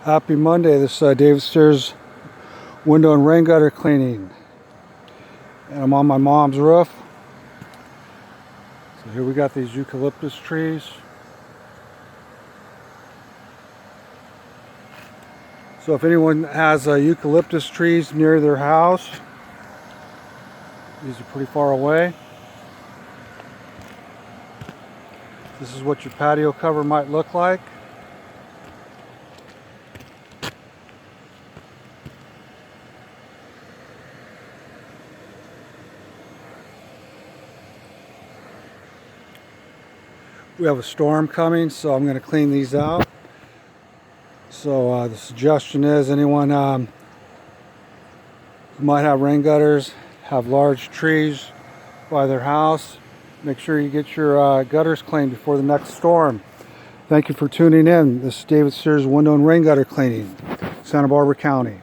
Happy Monday. This is David Stears window and rain gutter cleaning. And I'm on my mom's roof. So here we got these eucalyptus trees. So if anyone has eucalyptus trees near their house, these are pretty far away. This is what your patio cover might look like. We have a storm coming, so I'm going to clean these out. So the suggestion is anyone who might have rain gutters, have large trees by their house, make sure you get your gutters cleaned before the next storm. Thank you for tuning in. This is David Stears window and rain gutter cleaning, Santa Barbara County.